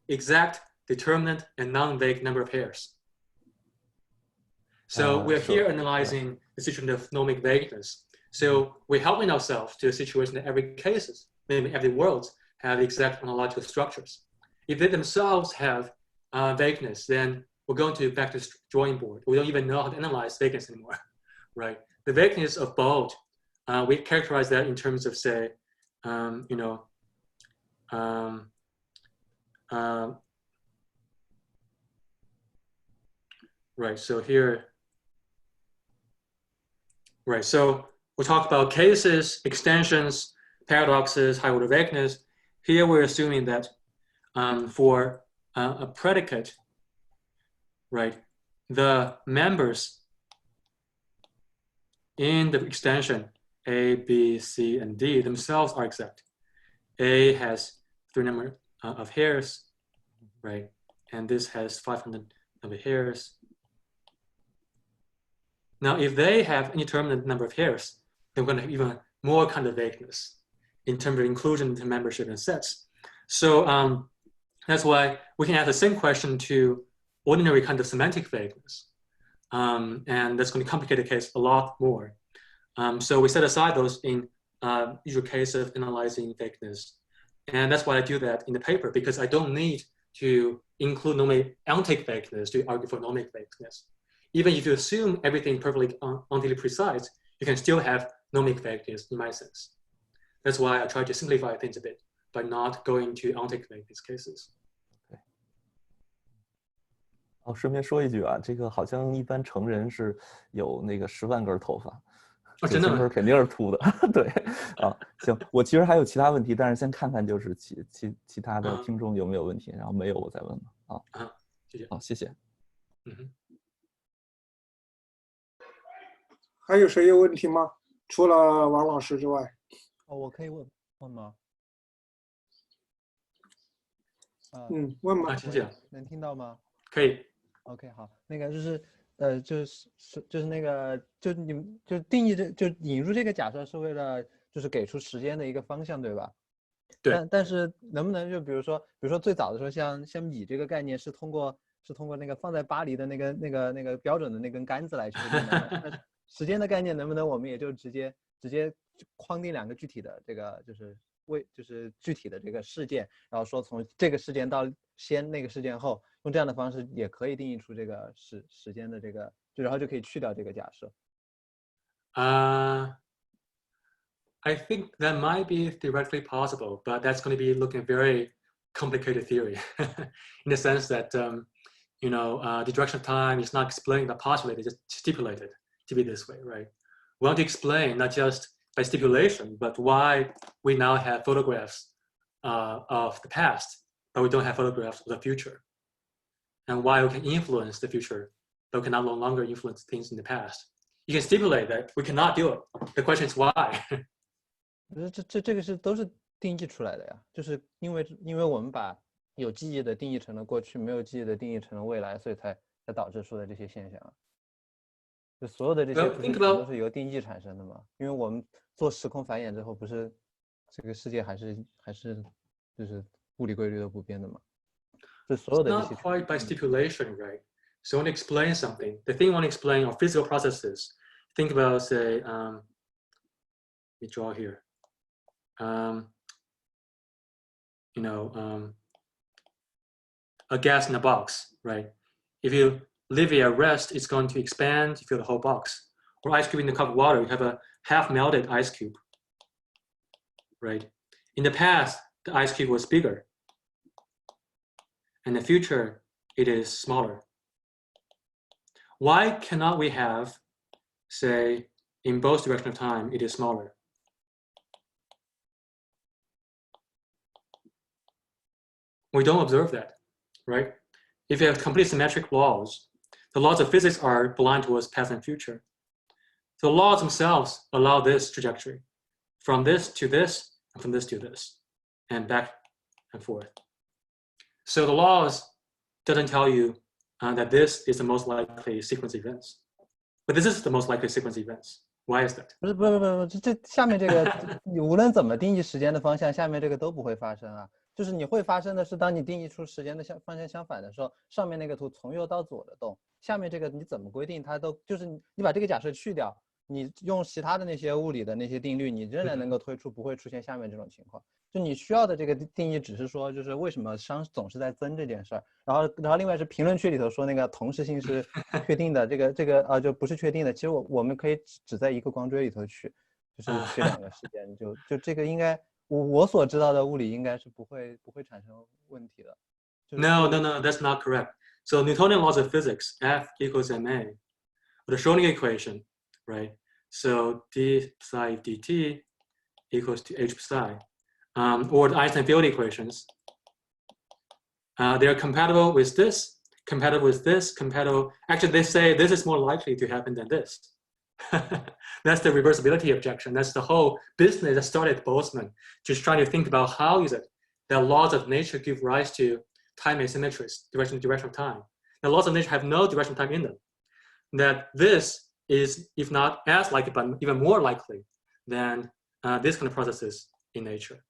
[SPEAKER 1] exact, determinate, and non-vague number of hairs. So we're here analyzing the situation of nomic vagueness. So we're helping ourselves to a situation that every cases, namely every world, have exact ontological structures. If they themselves have vagueness, then we're going to back to the drawing board. We don't even know how to analyze vagueness anymore, right? The vagueness of bald, we characterize that in terms of, say, right, so here, right, so we talk about cases, extensions, paradoxes, high order vagueness. Here we're assuming that for a predicate, right, the members in the extension A, B, C, and D themselves are exact. A has 3 number of hairs, right, and this has 500 number of hairs. Now, if they have an indeterminate number of hairs, then we're going to have even more kind of vagueness in terms of inclusion into membership and sets. So that's why we can ask the same question to ordinary kind of semantic vagueness. And that's going to complicate the case a lot more. So we set aside those in usual case of analyzing vagueness. And that's why I do that in the paper, because I don't need to include ontic vagueness to argue for nomic vagueness. Even if you assume everything perfectly ontically precise, you can still have nomic vagueness in my sense. That's why I try to simplify things a bit by not going to ontic vagueness cases.
[SPEAKER 3] 顺便说一句啊，这个好像一般成人是有那个10万根头发。
[SPEAKER 1] 真的吗？
[SPEAKER 3] 根肯定是秃的，对行，我其实还有其他问题，但是先看看就是其他的听众有没有问题，然后没有我再问吧。
[SPEAKER 1] 谢谢。
[SPEAKER 3] 谢谢。
[SPEAKER 2] 还有谁有问题吗？除了王老师之外。
[SPEAKER 3] 我可以问吗？
[SPEAKER 2] 问吧。
[SPEAKER 1] 请讲。
[SPEAKER 4] 能听到吗？
[SPEAKER 1] 可以。
[SPEAKER 4] OK， 好，那个就是那个你们就定义就引入这个假设是为了就是给出时间的一个方向，对吧？
[SPEAKER 1] 对。
[SPEAKER 4] 但是能不能就比如说最早的时候像米这个概念是通过那个放在巴黎的那个标准的那根杆子来确定的？那时间的概念能不能我们也就直接框定2个具体的这个就是具体的这个事件，然后说从这个事件到先那个事件后，用这样的方式也可以定义出这个时间的这个，然后就可以去掉这个假设。
[SPEAKER 1] I think that might be theoretically possible, but that's going to be looking at very complicated theory in the sense that, the direction of time is not explained but postulated, just stipulated to be this way, right? We want to explain not just by stipulation, but why we now have photographs of the past, but we don't have photographs of the future, and why we can influence the future, but we cannot no longer influence things in the past. You can stipulate that we cannot do it. The question is why.
[SPEAKER 4] 这个都是定义出来的呀，就是因为我们把有记忆的定义成了过去，没有记忆的定义成了未来，所以才导致出的这些现象。就所有的这些不是都是由定义产生的吗？因为我们做时空繁衍之后，不是这个世界还是就是物理规律都不变的吗？就所有的这些
[SPEAKER 1] Not quite by stipulation, right? So I want to explain something. The thing I want to explain are physical processes. Think about, say, let me draw here. A gas in a box, right? If you leave it at rest, it's going to expand to fill the whole box. Or ice cube in a cup of water, you have a half melted ice cube, right? In the past, the ice cube was bigger. In the future, it is smaller. Why cannot we have, say, in both directions of time, it is smaller? We don't observe that, right? If you have complete symmetric laws, the laws of physics are blind towards past and future. The laws themselves allow this trajectory, from this to this, and from this to this, and back and forth. So the laws doesn't tell you that this is the most likely sequence events, but this is the most likely sequence events. Why is that?
[SPEAKER 4] 不，这下面这个你无论怎么定义时间的方向，下面这个都不会发生啊。就是你会发生的是，当你定义出时间的方向相反的时候，上面那个图从右到左的动，下面这个你怎么规定它都就是你把这个假设去掉，你用其他的那些物理的那些定律，你仍然能够推出不会出现下面这种情况。就你需要的这个定义只是说，就是为什么熵总是在增这件事儿。然后另外是评论区里头说那个同时性是确定的，这个就不是确定的。其实我们可以只在一个光锥里头取，就是这2个事件，就这个应该我所知道的物理应该是不会产生问题的。
[SPEAKER 1] No, that's not correct. So Newtonian laws of physics, F equals ma, or the Schrödinger equation, right? So d psi dt equals to h psi, or the Einstein field equations. They are compatible with this, compatible with this, compatible. Actually, they say this is more likely to happen than this. That's the reversibility objection. That's the whole business that started Boltzmann, just trying to think about how is it that laws of nature give rise to time asymmetries, direction of time. The laws of nature have no direction of time in them. That this is, if not as likely, but even more likely than this kind of processes in nature.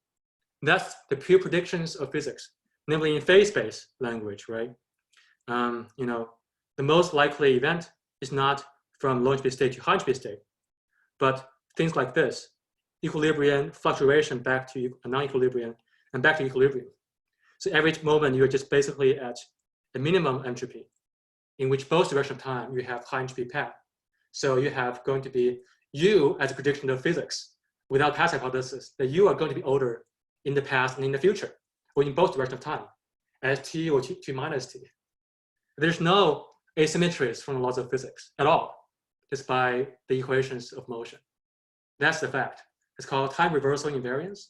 [SPEAKER 1] That's the pure predictions of physics, namely in phase space language, right? The most likely event is not from low entropy state to high entropy state, but things like this: equilibrium, fluctuation back to non-equilibrium, and back to equilibrium. So every moment you're just basically at a minimum entropy, in which both direction of time you have high entropy path. So you have going to be you as a prediction of physics without past hypothesis that you are going to be older in the past and in the future, or in both directions of time, as t or t minus t. There's no asymmetries from the laws of physics at all, just by the equations of motion. That's the fact. It's called time reversal invariance.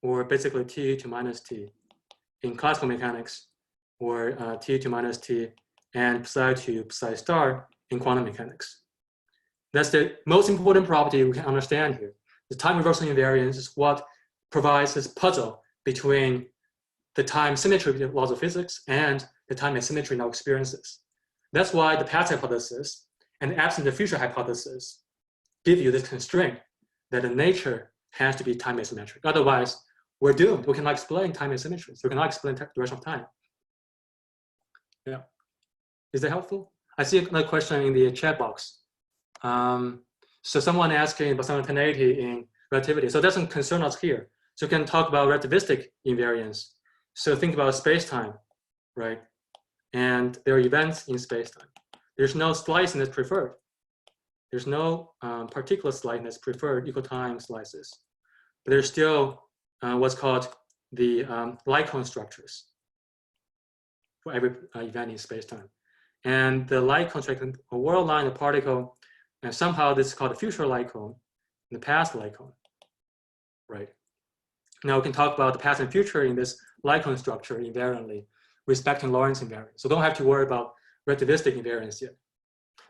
[SPEAKER 1] Or basically t to minus t in classical mechanics, or t to minus t and psi to psi star in quantum mechanics. That's the most important property we can understand here. The time reversal invariance is what provides this puzzle between the time symmetry of laws of physics and the time asymmetry in our experiences. That's why the past hypothesis and the absent the future hypothesis give you this constraint that the nature has to be time asymmetric. Otherwise, we're doomed. We cannot explain time asymmetries. We cannot explain duration of time. Yeah. Is that helpful? I see another question in the chat box. So someone asking about simultaneity in relativity. So it doesn't concern us here. So we can talk about relativistic invariance. So think about space-time, right? And there are events in space-time. There's no slicing that's preferred. There's no particular slicing that's preferred equal time slices. But there's still what's called the light cone structures for every event in space-time. And the light cone structure, a world line, a particle, and somehow this is called the future light cone and the past light cone, right? Now we can talk about the past and future in this light cone structure invariantly, respecting Lorentz invariance. So don't have to worry about relativistic invariance yet.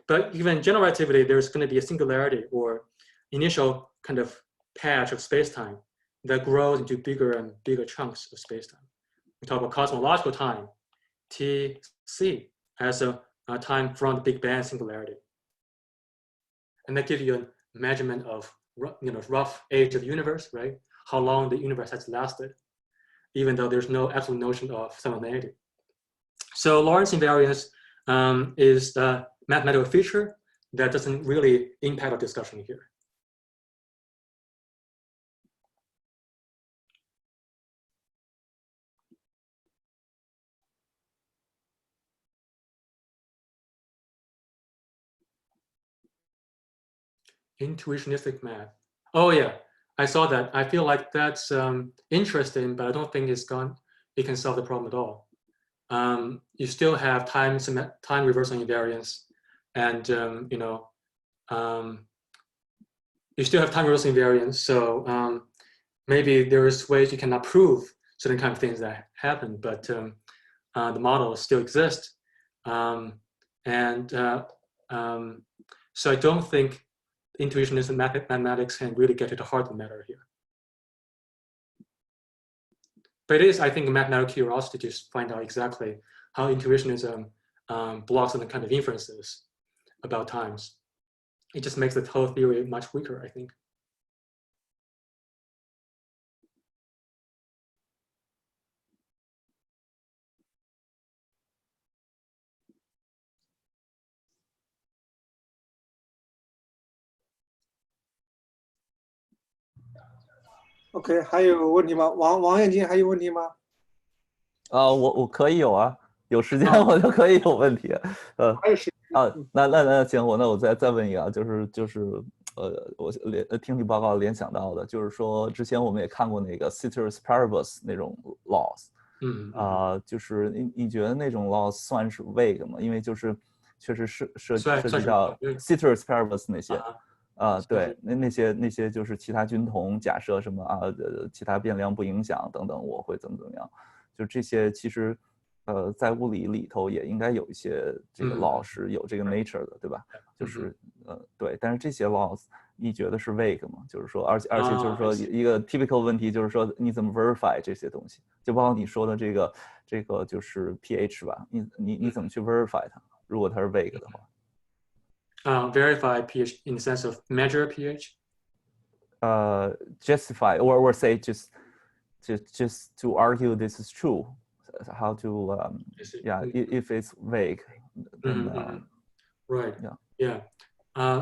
[SPEAKER 1] But even in general relativity, there's going to be a singularity or initial kind of patch of space-time that grows into bigger and bigger chunks of space-time. We talk about cosmological time, Tc, as a time from the Big Bang singularity. And that gives you a measurement of rough age of the universe, right? How long the universe has lasted, even though there's no absolute notion of simultaneity. So Lorentz invariance is a mathematical feature that doesn't really impact our discussion here. Intuitionistic math. Oh yeah, I saw that. I feel like that's interesting, but I don't think it can solve the problem at all. You still have time reversal invariance, and you still have time reversal invariance. So maybe there's ways you cannot prove certain kind of things that happen, but the model still exists, so I don't think intuitionism mathematics can really get to the heart of the matter here. But it is, I think, a mathematical curiosity to find out exactly how intuitionism blocks certain kind of inferences about times. It just makes the whole theory much weaker, I think.
[SPEAKER 2] OK， 还有问题吗？王彦金还有问题吗？
[SPEAKER 3] 我可以有啊，有时间我就可以有问题。
[SPEAKER 2] 还有时间
[SPEAKER 3] 那行，我再问一个啊，我听你报告联想到的，就是说之前我们也看过那个 ceteris paribus 那种 laws，就是你觉得那种 laws 算是 vague 吗？因为就是确实涉及到 ceteris paribus 那些。对，那些就是其他均同假设什么其他变量不影响等等，我会怎么样？就这些其实在物理里头也应该有一些这个 law 是有这个 nature 的，对吧？就是对，但是这些 laws 你觉得是 vague 吗？就是说，而且就是说一个 typical 问题就是说你怎么 verify 这些东西？就包括你说的这个就是 pH 吧，你怎么去 verify 它？如果它是 vague 的话。
[SPEAKER 1] Verify pH in the sense of measure pH?
[SPEAKER 3] Justify or say just to argue this is true. How to if it's vague. Then,
[SPEAKER 1] right. Yeah.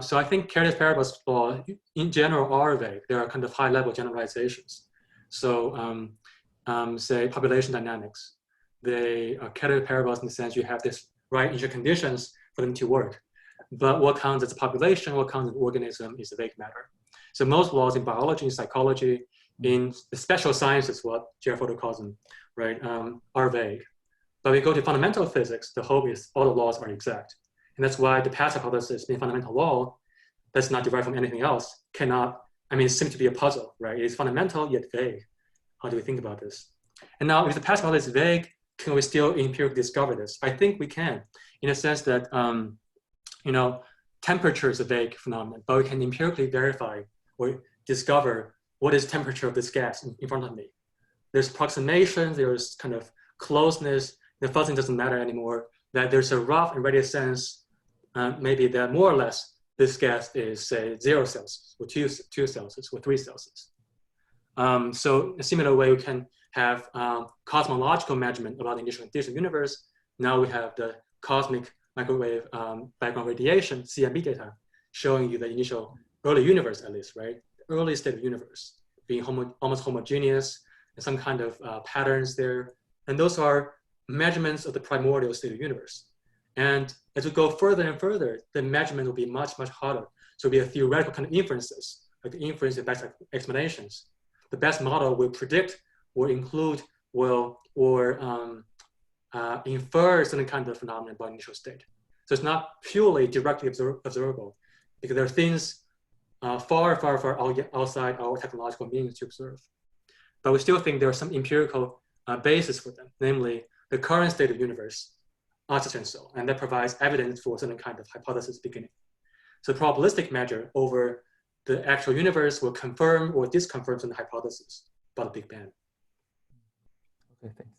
[SPEAKER 1] So I think ceteris paribus law in general are vague. They are kind of high-level generalizations. So say population dynamics, they are ceteris paribus in the sense you have this right initial conditions for them to work. But what counts as a population, what counts as an organism is a vague matter. So most laws in biology, in psychology, in the special sciences, what Jeff Fodor calls them, right, are vague. But we go to fundamental physics, the hope is all the laws are exact. And that's why the past hypothesis being fundamental law that's not derived from anything else seems to be a puzzle, right? It is fundamental yet vague. How do we think about this? And now if the past hypothesis is vague, can we still empirically discover this? I think we can, in a sense that temperature is a vague phenomenon, but we can empirically verify or discover what is temperature of this gas in front of me. There's approximation, there's kind of closeness, the fuzzing doesn't matter anymore, that there's a rough and ready sense, maybe that more or less this gas is, say, 0 Celsius, or 2 Celsius, or 3 Celsius. So in a similar way, we can have cosmological measurement about the initial condition of the universe. Now we have the cosmic microwave background radiation, CMB data, showing you the initial early universe, at least, right? Early state of universe, being almost homogeneous, and some kind of patterns there. And those are measurements of the primordial state of universe. And as we go further and further, the measurement will be much, much harder. So it'll be a theoretical kind of inferences, like inference and best explanations. The best model will predict, will include, will infer certain kind of phenomenon about initial state. So it's not purely directly observable, because there are things far, far, far outside our technological means to observe. But we still think there are some empirical basis for them, namely the current state of the universe, such and so, and that provides evidence for certain kind of hypothesis beginning. So probabilistic measure over the actual universe will confirm or disconfirm certain hypothesis about the Big Bang.
[SPEAKER 3] Okay, thanks.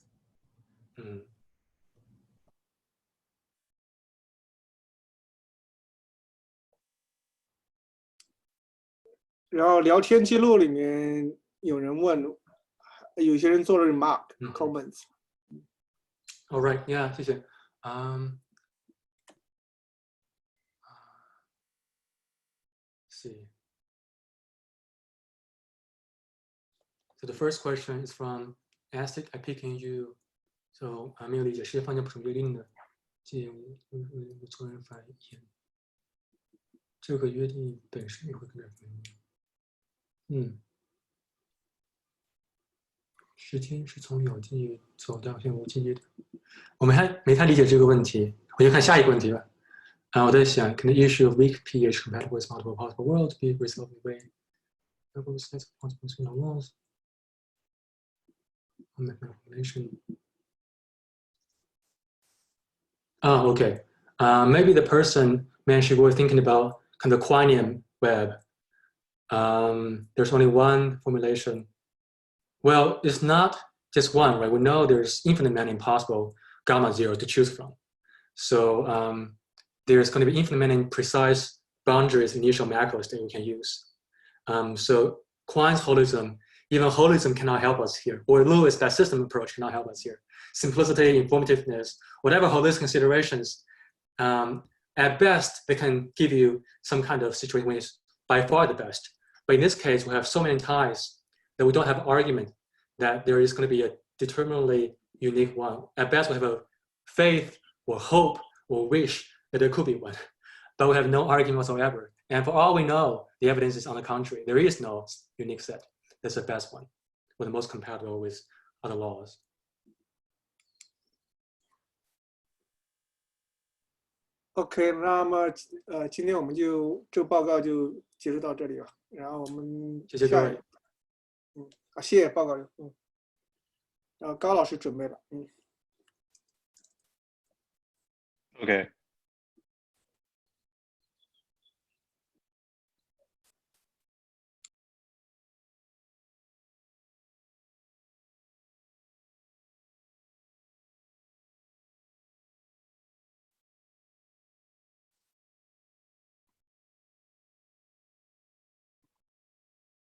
[SPEAKER 2] 然后聊天记录里面有人问，有些人做了 remark comments。
[SPEAKER 1] All right, yeah, 谢谢。See. So the first question is from ASIC. I pick in you. So 没有理解世界方向不成规定的，借无错人发言。这个约定本身也会跟着反映。时间是从有记忆走到现无记忆的。我们还没太理解这个问题，我就看下一个问题吧。我在想 ，Can the issue of weak pH compatible with multiple possible worlds be resolved in a way that will sense possible signal walls? Okay. Maybe the person mentioned we're thinking about kind of quantum web. There's only one formulation. Well, it's not just one, right? We know there's infinite many possible gamma zero to choose from. So there's going to be infinite many precise boundaries, initial macros that we can use. So Quine's holism, even holism cannot help us here, or Lewis, that system approach cannot help us here. Simplicity, informativeness, whatever holistic considerations, at best, they can give you some kind of situation which is by far the best. But in this case, we have so many ties that we don't have argument that there is going to be a determinately unique one. At best, we have a faith or hope or wish that there could be one, but we have no argument whatsoever. And for all we know, the evidence is on the contrary. There is no unique set. That's the best one, or the most compatible with other laws.
[SPEAKER 2] OK， 那么今天我们就这个报告就结束到这里吧。然后我们
[SPEAKER 1] 谢谢各位。
[SPEAKER 2] 谢谢报告。然后高老师准备了。
[SPEAKER 5] OK。